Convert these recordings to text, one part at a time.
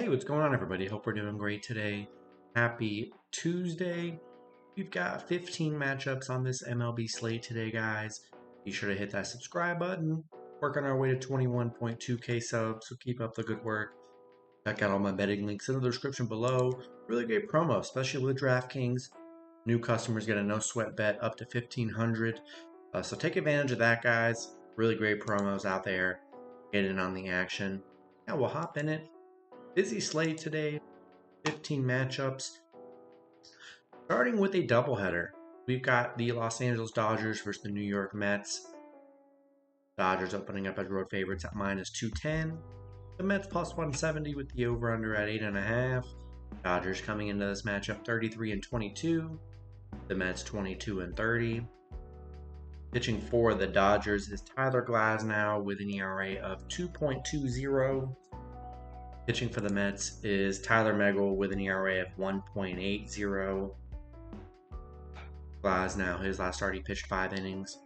Hey, what's going on, everybody? Hope we're doing great today. Happy Tuesday. We've got 15 matchups on this MLB slate today, guys. Be sure to hit that subscribe button. Working our way to 21.2K subs, so keep up the good work. Check out all my betting links in the description below. Really great promo, especially with DraftKings. New customers get a no sweat bet up to $1,500. So take advantage of that, guys. Really great promos out there. Get in on the action. Yeah, we'll hop in it. Busy slate today, 15 matchups. Starting with a doubleheader, we've got the Los Angeles Dodgers versus the New York Mets. Dodgers opening up as road favorites at -210. The Mets +170 with the over-under at 8.5. Dodgers coming into this matchup 33-22. The Mets 22-30. Pitching for the Dodgers is Tyler Glasnow with an ERA of 2.20. Pitching for the Mets is Tyler Megal with an ERA of 1.80. Glasnow, his last start, he pitched 5 innings.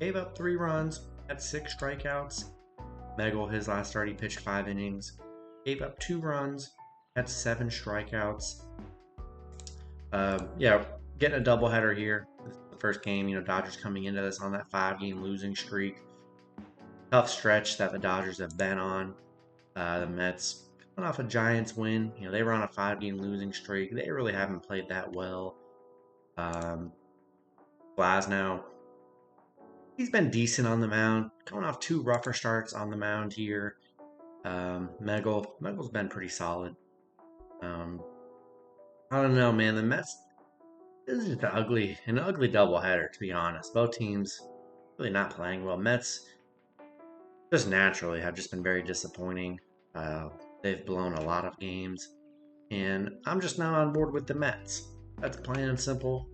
Gave up 3 runs, had 6 strikeouts. Megal, his last start, he pitched 5 innings. Gave up 2 runs, had 7 strikeouts. Getting a doubleheader here. This is the first game, Dodgers coming into this on that 5-game losing streak. Tough stretch that the Dodgers have been on. The Mets coming off a Giants win. They were on a 5-game losing streak. They really haven't played that well. Glasnow, he's been decent on the mound. Coming off 2 rougher starts on the mound here. Megal's been pretty solid. I don't know, man. The Mets, this is just an ugly doubleheader, to be honest. Both teams really not playing well. Mets just naturally have just been very disappointing. They've blown a lot of games, and I'm just not on board with the Mets. That's plain and simple.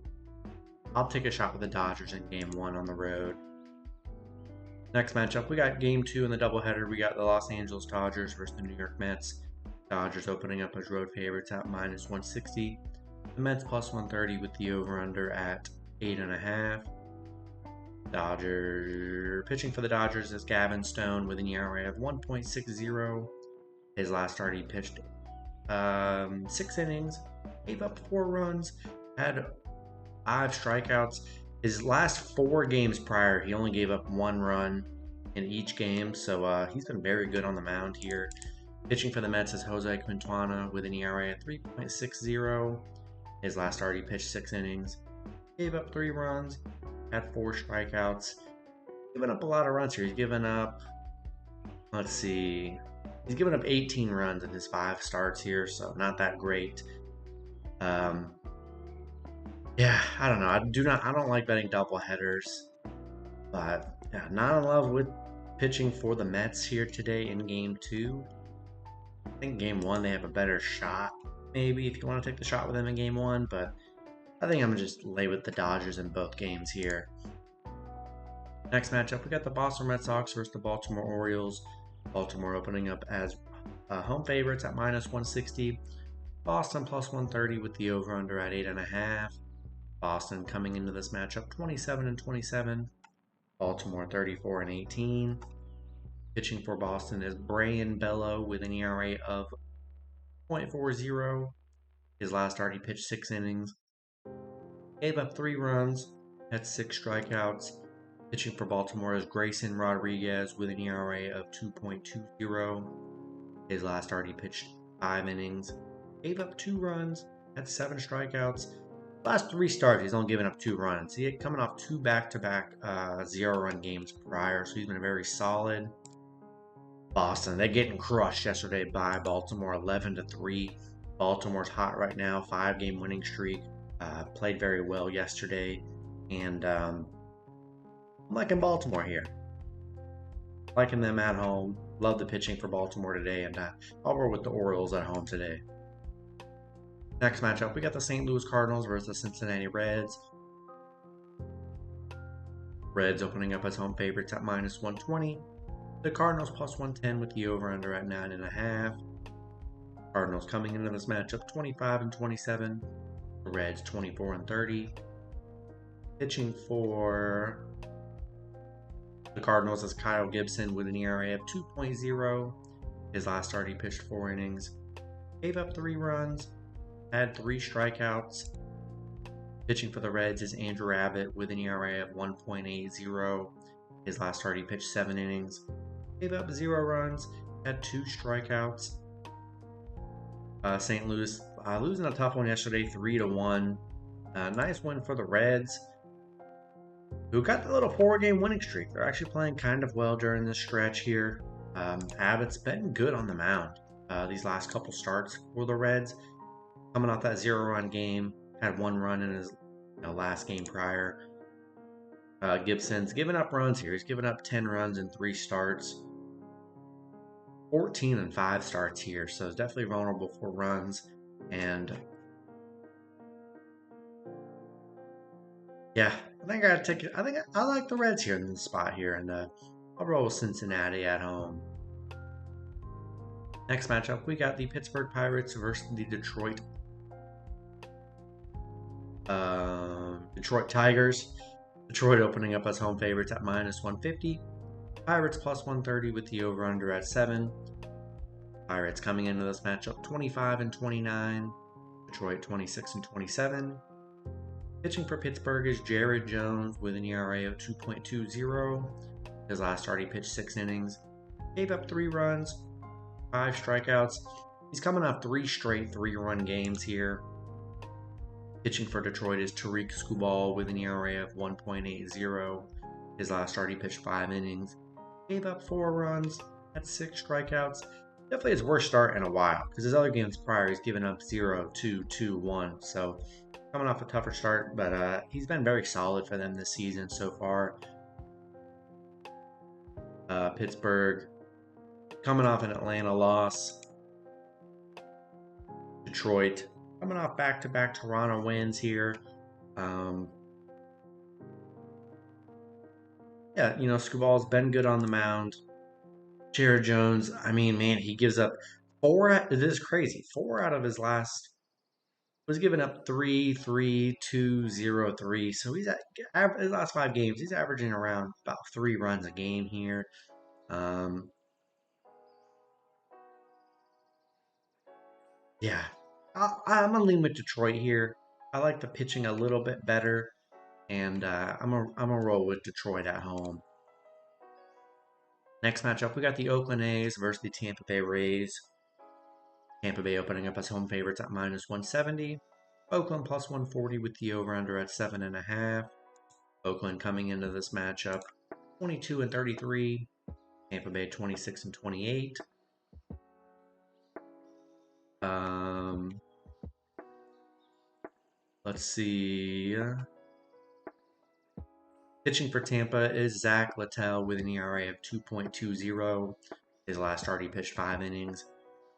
I'll take a shot with the Dodgers in Game 1 on the road. Next matchup, we got Game 2 in the doubleheader. We got the Los Angeles Dodgers versus the New York Mets. Dodgers opening up as road favorites at -160. The Mets +130 with the over-under at 8.5. Pitching for the Dodgers is Gavin Stone with an ERA of 1.60. His last start, he pitched 6 innings, gave up 4 runs, had 5 strikeouts. His last 4 games prior, he only gave up 1 run in each game, so he's been very good on the mound here. Pitching for the Mets is Jose Quintana with an ERA of 3.60. His last start, he pitched 6 innings, gave up 3 runs, had 4 strikeouts. Given up a lot of runs here. He's given up, he's given up 18 runs in his 5 starts here, so not that great. I don't know. I don't like betting double headers, but yeah, not in love with pitching for the Mets here today in Game 2. I think Game 1 they have a better shot, maybe, if you want to take the shot with them in Game 1, but I think I'm going to just lay with the Dodgers in both games here. Next matchup, we got the Boston Red Sox versus the Baltimore Orioles. Baltimore opening up as home favorites at -160. Boston +130 with the over-under at 8.5. Boston coming into this matchup 27-27. Baltimore 34-18. Pitching for Boston is Brayan Bello with an ERA of 0.40. His last start, he pitched 6 innings. Gave up 3 runs, had 6 strikeouts. Pitching for Baltimore is Grayson Rodriguez with an ERA of 2.20. His last start, he pitched 5 innings. Gave up 2 runs, had 7 strikeouts. Last 3 starts, he's only given up 2 runs. He had coming off 2 back-to-back 0-run games prior, so he's been very solid. Boston, they're getting crushed yesterday by Baltimore, 11-3. Baltimore's hot right now, 5-game winning streak. Played very well yesterday, and I'm liking Baltimore here. Liking them at home. Love the pitching for Baltimore today, and I'll roll with the Orioles at home today. Next matchup, we got the St. Louis Cardinals versus the Cincinnati Reds. Reds opening up as home favorites at -120. The Cardinals +110 with the over-under at 9.5. Cardinals coming into this matchup 25-27. The Reds 24-30. Pitching for the Cardinals is Kyle Gibson with an ERA of 2.0. His last start, he pitched 4 innings. gave up 3 runs, had 3 strikeouts. Pitching for the Reds is Andrew Abbott with an ERA of 1.80. His last start he pitched 7 innings, gave up 0 runs, had 2 strikeouts. St. Louis losing a tough one yesterday, 3-1. Nice win for the Reds, who got the little 4-game winning streak. They're actually playing kind of well during this stretch here. Abbott's been good on the mound these last couple starts for the Reds. Coming off that 0-run game, had 1 run in his last game prior. Gibson's given up runs here. He's given up 10 runs in 3 starts. 14 and 5 starts here, so it's definitely vulnerable for runs. And yeah, I like the Reds here in this spot here, and I'll roll with Cincinnati at home. Next matchup, we got the Pittsburgh Pirates versus the Detroit Tigers. Detroit opening up as home favorites at -150. Pirates +130 with the over-under at 7. Pirates coming into this matchup 25-29. Detroit 26-27. Pitching for Pittsburgh is Jared Jones with an ERA of 2.20. His last start he pitched 6 innings, gave up 3 runs, 5 strikeouts. He's coming off 3 straight 3-run games here. Pitching for Detroit is Tariq Skubal with an ERA of 1.80. His last start he pitched 5 innings, gave up 4 runs, had 6 strikeouts. Definitely his worst start in a while, because his other games prior he's given up 0, 2, 2, 1. So coming off a tougher start, but he's been very solid for them this season so far. Pittsburgh coming off an Atlanta loss. Detroit coming off back-to-back Toronto wins here. Yeah, Scubal's been good on the mound. Jared Jones, I mean, man, he gives up 4. This is crazy. 4 out of his last was giving up 3, 3, 2, 0, 3. So he's at his last 5 games. He's averaging around about 3 runs a game here. Yeah, I'm gonna lean with Detroit here. I like the pitching a little bit better, and I'm gonna roll with Detroit at home. Next matchup, we got the Oakland A's versus the Tampa Bay Rays. Tampa Bay opening up as home favorites at -170. Oakland +140 with the over-under at 7.5. Oakland coming into this matchup 22-33. Tampa Bay 26-28. Let's see. Pitching for Tampa is Zach Littell with an ERA of 2.20. His last start he pitched 5 innings,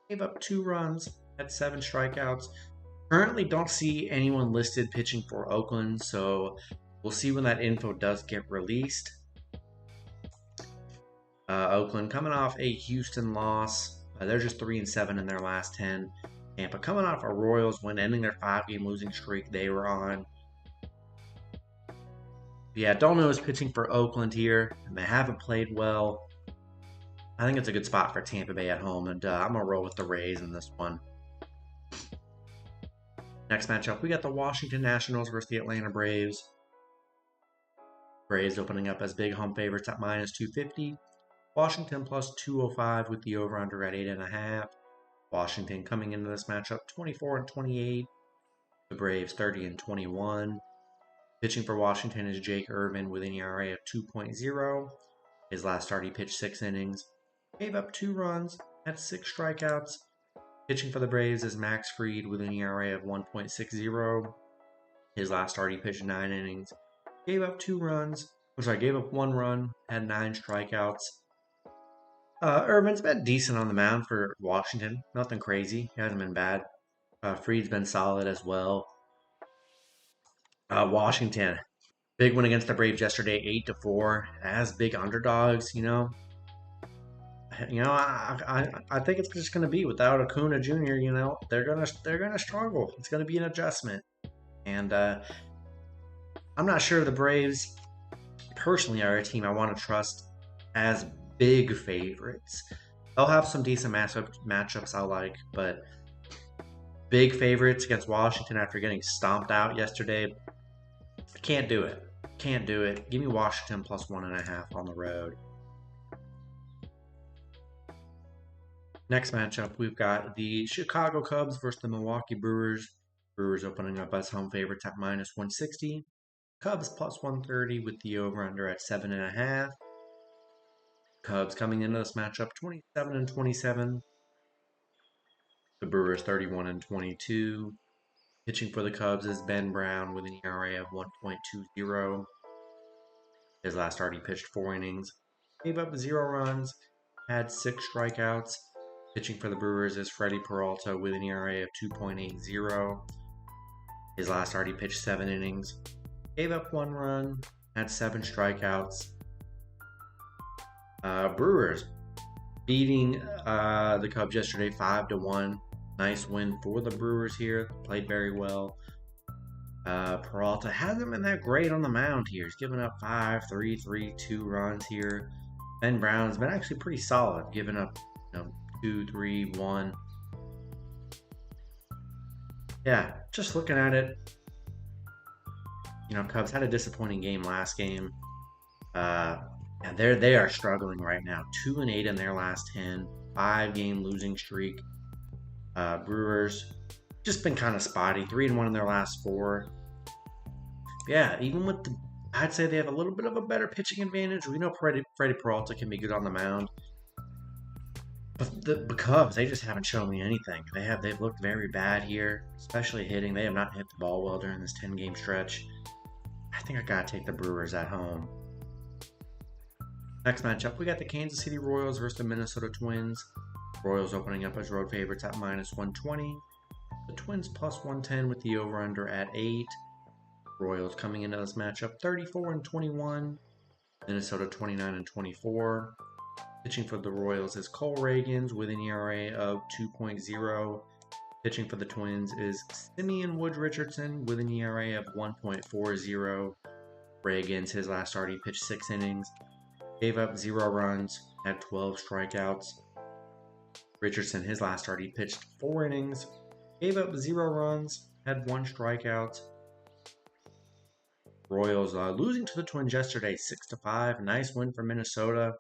gave up 2 runs, had 7 strikeouts. Currently don't see anyone listed pitching for Oakland, so we'll see when that info does get released. Oakland coming off a Houston loss. They're just 3-7 in their last 10. Tampa coming off a Royals win, ending their 5-game losing streak they were on. Yeah, don't know who's pitching for Oakland here, and they haven't played well. I think it's a good spot for Tampa Bay at home, and I'm going to roll with the Rays in this one. Next matchup, we got the Washington Nationals versus the Atlanta Braves. Braves opening up as big home favorites at -250. Washington +205 with the over-under at 8.5. Washington coming into this matchup 24-28. The Braves 30-21. Pitching for Washington is Jake Irvin with an ERA of 2.0. His last start he pitched 6 innings, gave up 2 runs, had 6 strikeouts. Pitching for the Braves is Max Fried with an ERA of 1.60. His last start he pitched 9 innings, gave up 2 runs. Gave up 1 run, had 9 strikeouts. Irvin's been decent on the mound for Washington. Nothing crazy. He hasn't been bad. Fried's been solid as well. Washington, big win against the Braves yesterday, 8-4. As big underdogs, I think it's just going to be without Acuna Jr. They're gonna struggle. It's going to be an adjustment, and I'm not sure the Braves personally are a team I want to trust as big favorites. They'll have some decent matchups I like, but big favorites against Washington after getting stomped out yesterday. Can't do it. Can't do it. Give me Washington plus 1.5 on the road. Next matchup, we've got the Chicago Cubs versus the Milwaukee Brewers. Brewers opening up as home favorites at minus 160. Cubs plus 130 with the over-under at 7.5. Cubs coming into this matchup 27-27. The Brewers 31-22. Pitching for the Cubs is Ben Brown with an ERA of 1.20. His last start he pitched 4 innings, gave up 0 runs, had 6 strikeouts. Pitching for the Brewers is Freddie Peralta with an ERA of 2.80. His last start he pitched 7 innings, gave up 1 run, had 7 strikeouts. Brewers beating the Cubs yesterday 5-1. Nice win for the Brewers here. Played very well. Peralta hasn't been that great on the mound here. He's given up 5, 3, 3, 2 runs here. Ben Brown's been actually pretty solid, giving up 2, 3, 1. Yeah, just looking at it, Cubs had a disappointing game last game. And they are struggling right now. 2-8 in their last 10, 5-game losing streak. Brewers just been kind of spotty. 3-1 in their last 4. Yeah, even with I'd say they have a little bit of a better pitching advantage. We know Freddie Peralta can be good on the mound, but the Cubs, they just haven't shown me anything. They've looked very bad here, especially hitting. They have not hit the ball well during this 10-game stretch. I think I gotta take the Brewers at home. Next matchup, we got the Kansas City Royals versus the Minnesota Twins. Royals opening up as road favorites at minus 120. The Twins plus 110 with the over-under at 8. Royals coming into this matchup 34-21. Minnesota 29-24. Pitching for the Royals is Cole Ragans with an ERA of 2.0. Pitching for the Twins is Simeon Woods Richardson with an ERA of 1.40. Ragans, his last start, he pitched 6 innings. Gave up 0 runs, had 12 strikeouts. Richardson, his last start, he pitched 4 innings, gave up 0 runs, had 1 strikeout. Royals losing to the Twins yesterday, 6-5. Nice win for Minnesota.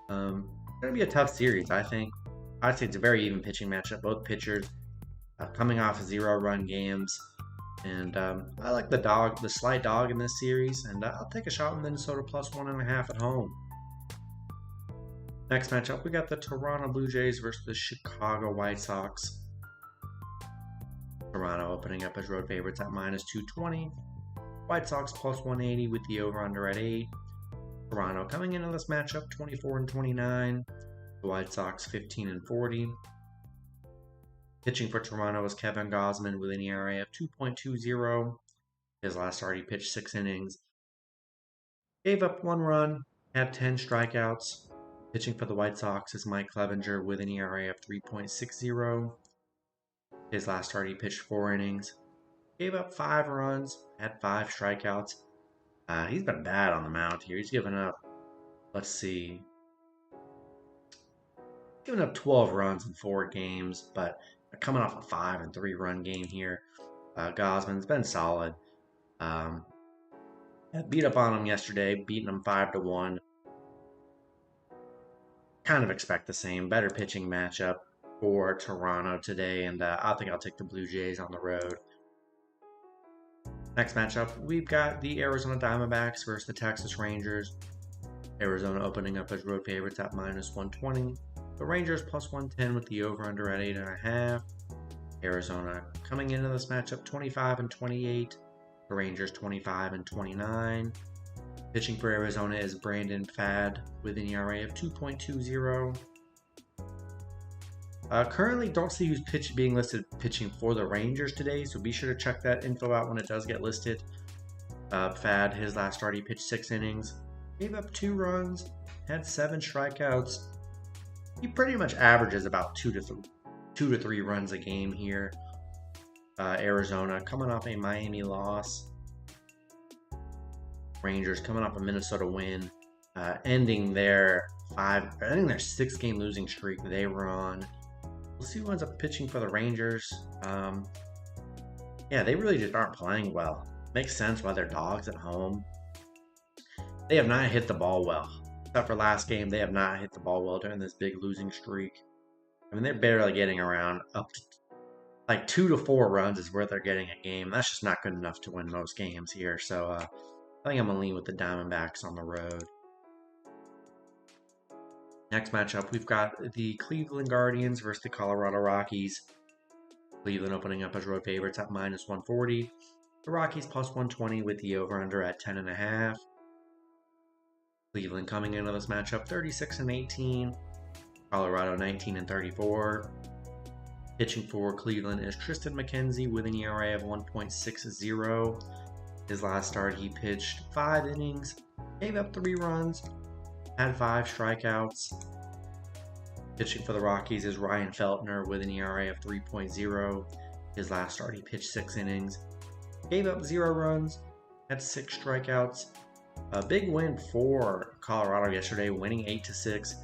Going to be a tough series, I think. I'd say it's a very even pitching matchup. Both pitchers coming off 0-run games. And I like the slight dog in this series, and I'll take a shot with Minnesota plus 1.5 at home. Next matchup, we got the Toronto Blue Jays versus the Chicago White Sox. Toronto opening up as road favorites at minus 220. White Sox plus 180 with the over-under at 8. Toronto coming into this matchup 24-29. The White Sox 15-40. Pitching for Toronto is Kevin Gausman with an ERA of 2.20. His last start, he pitched 6 innings. Gave up 1 run, had 10 strikeouts. Pitching for the White Sox is Mike Clevenger with an ERA of 3.60. His last start, he pitched 4 innings. Gave up 5 runs, had 5 strikeouts. He's been bad on the mound here. He's given up, given up 12 runs in 4 games, but coming off a 5 and 3 run game here. Gausman's been solid. Beat up on him yesterday, beating him 5-1. Kind of expect the same. Better pitching matchup for Toronto today, and I think I'll take the Blue Jays on the road. Next matchup, we've got the Arizona Diamondbacks versus the Texas Rangers. Arizona opening up as road favorites at minus 120. The Rangers plus 110 with the over-under at 8.5. Arizona coming into this matchup 25-28. The Rangers 25-29. Pitching for Arizona is Brandon Pfaadt with an ERA of 2.20. Currently don't see who's being listed pitching for the Rangers today, so be sure to check that info out when it does get listed. Pfaadt, his last start, he pitched 6 innings, gave up 2 runs, had 7 strikeouts. He pretty much averages about 2 to 3 runs a game here. Arizona coming off a Miami loss. Rangers coming off a Minnesota win, ending their 6-game losing streak they were on. We'll see who ends up pitching for the Rangers. Yeah, they really just aren't playing well. Makes sense why they're dogs at home. They have not hit the ball well. Except for last game, they have not hit the ball well during this big losing streak. I mean, they're barely getting around up to like 2 to 4 runs is where they're getting a game. That's just not good enough to win most games here. So I think I'm going to lean with the Diamondbacks on the road. Next matchup, we've got the Cleveland Guardians versus the Colorado Rockies. Cleveland opening up as road favorites at -140. The Rockies +120 with the over-under at 10.5. Cleveland coming into this matchup 36-18. Colorado 19-34. Pitching for Cleveland is Tristan McKenzie with an ERA of 1.60. His last start, he pitched 5 innings, gave up 3 runs, had 5 strikeouts. Pitching for the Rockies is Ryan Feltner with an ERA of 3.0. His last start, he pitched 6 innings, gave up 0 runs, had 6 strikeouts. A big win for Colorado yesterday, winning 8-6,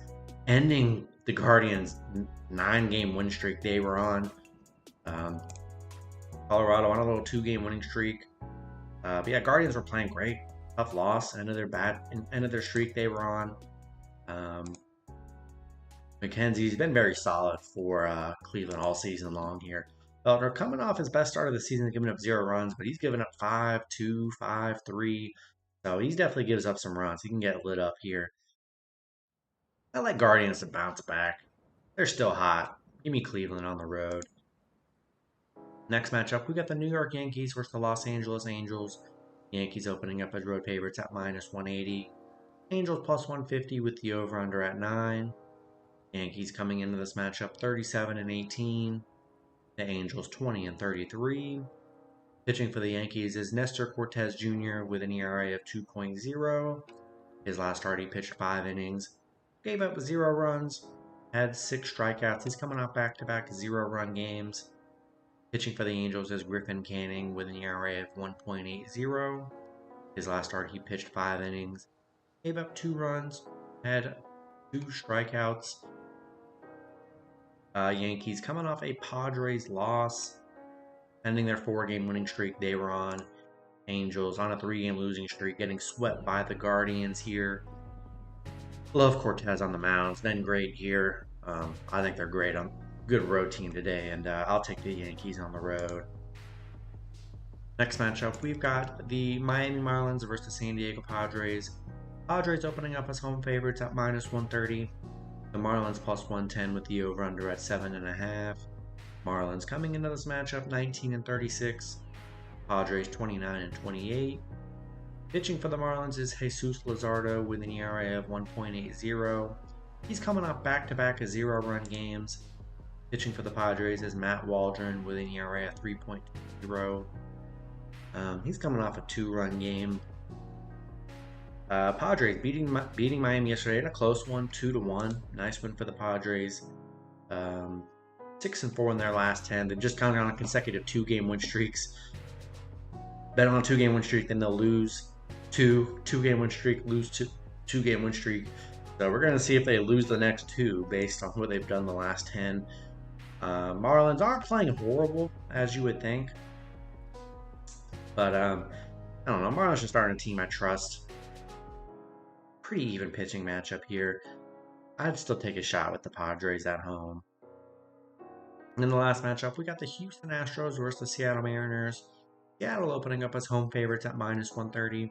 ending the Guardians' 9-game win streak they were on. Colorado on a little 2-game winning streak. But yeah, Guardians were playing great. Tough loss, end of their streak they were on. McKenzie's been very solid for Cleveland all season long here. Feltner coming off his best start of the season, giving up 0 runs, but he's given up 5-2, 5-3. So he definitely gives up some runs. He can get lit up here. I like Guardians to bounce back. They're still hot. Give me Cleveland on the road. Next matchup, we got the New York Yankees versus the Los Angeles Angels. Yankees opening up as road favorites at -180. Angels +150 with the over-under at 9. Yankees coming into this matchup 37-18. The Angels 20-33. Pitching for the Yankees is Nestor Cortez Jr. with an ERA of 2.0. His last start, he pitched 5 innings, gave up 0 runs, had 6 strikeouts. He's coming off back-to-back 0-run games. Pitching for the Angels is Griffin Canning with an ERA of 1.80. His last start, he pitched 5 innings, gave up 2 runs, had 2 strikeouts. Yankees coming off a Padres loss, ending their 4-game winning streak they were on. Angels on a 3-game losing streak, getting swept by the Guardians here. Love Cortez on the mound. It's been great here. I think they're great. Good road team today, and I'll take the Yankees on the road. Next matchup, we've got the Miami Marlins versus the San Diego Padres. Padres opening up as home favorites at -130. The Marlins +110 with the over-under at 7.5. Marlins coming into this matchup 19-36. Padres 29-28. Pitching for the Marlins is Jesus Luzardo with an ERA of 1.80. He's coming off back-to-back 0-run games. Pitching for the Padres is Matt Waldron with an ERA of 3.20. He's coming off a 2-run game. Padres beating Miami yesterday in a close one, 2-1. Nice win for the Padres. 6-4 in their last 10. They've just gone on consecutive 2-game win streaks. Bet on a 2-game win streak, then they'll lose 2-game win streak, lose 2-game win streak. So we're going to see if they lose the next 2 based on what they've done the last 10. Marlins aren't playing horrible, as you would think. But, I don't know. Marlins just aren't a team I trust. Pretty even pitching matchup here. I'd still take a shot with the Padres at home. And in the last matchup, we got the Houston Astros versus the Seattle Mariners. Seattle opening up as home favorites at -130.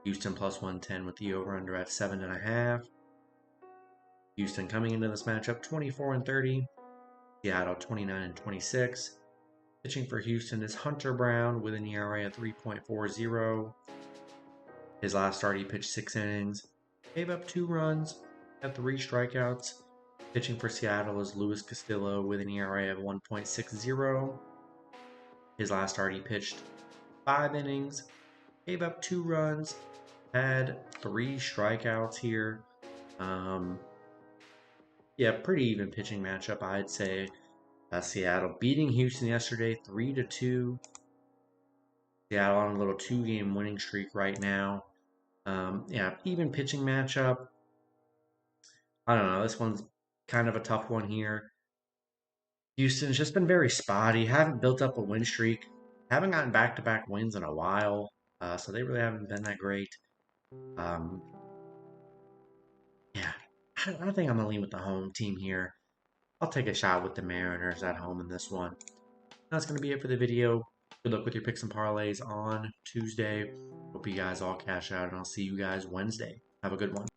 Houston +110 with the over-under at 7.5. Houston coming into this matchup 24-30. Seattle 29-26. Pitching for Houston is Hunter Brown with an ERA of 3.40. His last start, he pitched 6 innings, gave up 2 runs, had 3 strikeouts. Pitching for Seattle is Luis Castillo with an ERA of 1.60. His last start, he pitched 5 innings, gave up 2 runs, had 3 strikeouts here. Yeah, pretty even pitching matchup, I'd say. Seattle beating Houston yesterday 3-2. Seattle on a little 2-game winning streak right now. Yeah, even pitching matchup. I don't know. This one's kind of a tough one here. Houston's just been very spotty. Haven't built up a win streak. Haven't gotten back-to-back wins in a while. So they really haven't been that great. Um, yeah, I think I'm gonna lean with the home team here. I'll take a shot with the Mariners at home in this one. That's gonna be it for the video. Good luck with your picks and parlays on Tuesday. Hope you guys all cash out, and I'll see you guys Wednesday. Have a good one.